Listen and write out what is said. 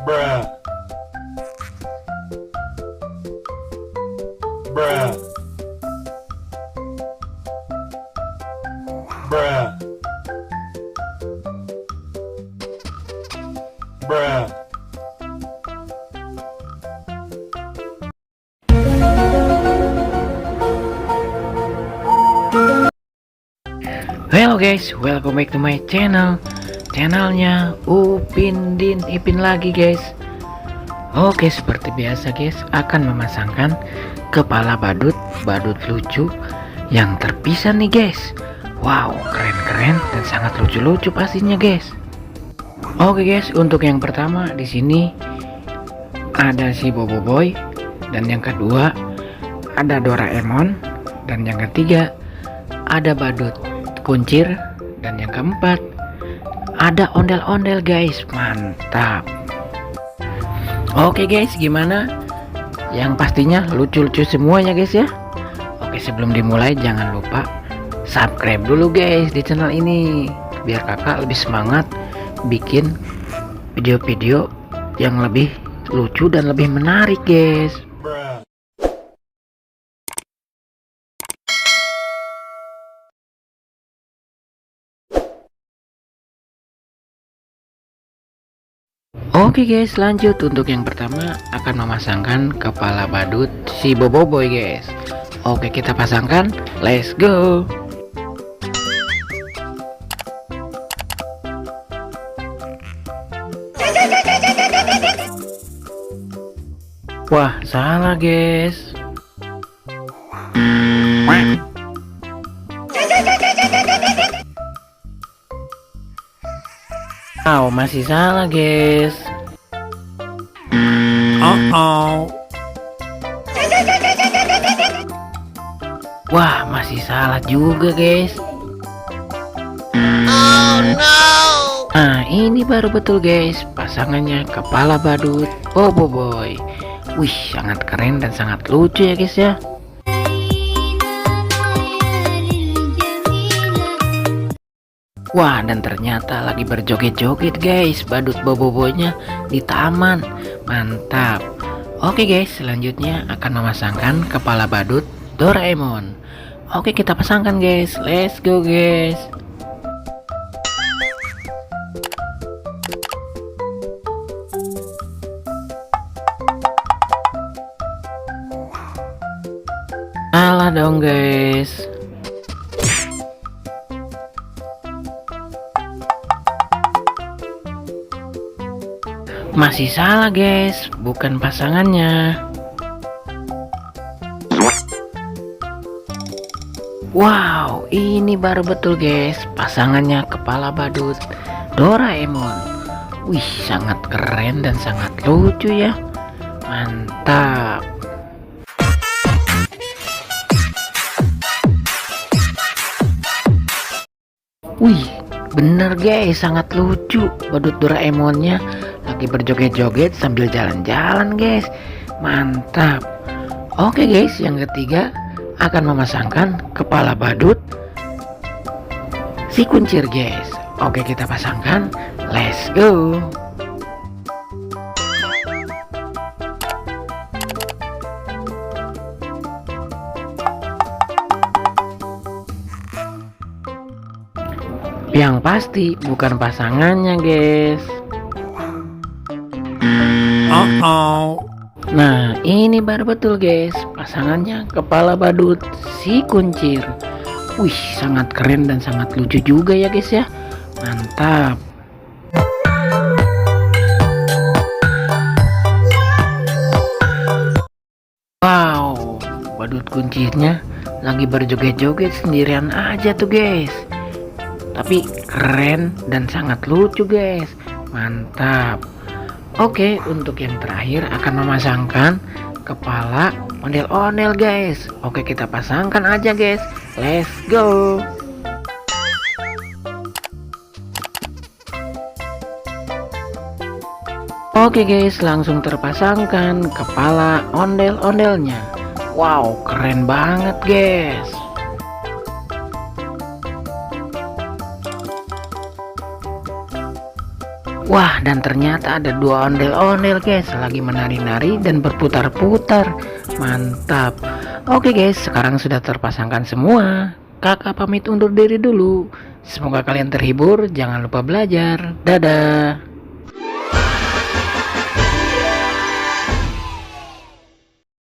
Bruh. Bruh. Bruh. Bruh. Hello guys, welcome back to my channelnya Upin Din Ipin lagi guys. Oke, seperti biasa guys, akan memasangkan kepala badut lucu yang terpisah nih guys. Wow, keren-keren dan sangat lucu-lucu pastinya guys. Oke guys, untuk yang pertama di sini ada si Bobo Boy, dan yang kedua ada Doraemon, dan yang ketiga ada badut kuncir, dan yang keempat ada ondel-ondel guys. Mantap. Oke guys, gimana? Yang pastinya lucu-lucu semuanya guys ya. Oke, sebelum dimulai jangan lupa subscribe dulu guys di channel ini, biar kakak lebih semangat bikin video-video yang lebih lucu dan lebih menarik guys. Bruh. Oke guys, lanjut. Untuk yang pertama akan memasangkan kepala badut si Bobo Boy guys. Oke, kita pasangkan, let's go. Wah, salah guys. Oh, masih salah guys. Wah, masih salah juga guys. Nah, ini baru betul guys, pasangannya kepala badut Bobo Boy. Wih, sangat keren dan sangat lucu ya guys ya. Wah, dan ternyata lagi berjoget-joget guys badut Bobo Boy-nya di taman. Mantap. Oke guys, selanjutnya akan memasangkan kepala badut Doraemon. Oke, kita pasangkan guys, let's go guys. Salah dong guys. Masih salah guys, bukan pasangannya. Wow, ini baru betul guys, pasangannya kepala badut Doraemon. Wih, sangat keren dan sangat lucu ya. Mantap. Wih, bener guys, sangat lucu. Badut Doraemonnya lagi berjoget-joget sambil jalan-jalan guys. Mantap. Oke guys, yang ketiga akan memasangkan kepala badut si kuncir guys. Oke, kita pasangkan, let's go. Yang pasti bukan pasangannya guys. Nah, ini baru betul guys, pasangannya kepala badut si kuncir. Wih, sangat keren dan sangat lucu juga ya guys ya. Mantap. Wow, badut kuncirnya lagi berjoget-joget sendirian aja tuh guys. Tapi keren dan sangat lucu guys. Mantap. Oke, untuk yang terakhir akan memasangkan kepala ondel-ondel guys. Oke, kita pasangkan aja guys, let's go. Oke guys, langsung terpasangkan kepala ondel-ondelnya. Wow, keren banget guys. Wah, dan ternyata ada dua ondel-ondel guys, lagi menari-nari dan berputar-putar. Mantap. Oke guys, sekarang sudah terpasangkan semua. Kakak pamit undur diri dulu. Semoga kalian terhibur, jangan lupa belajar. Dadah.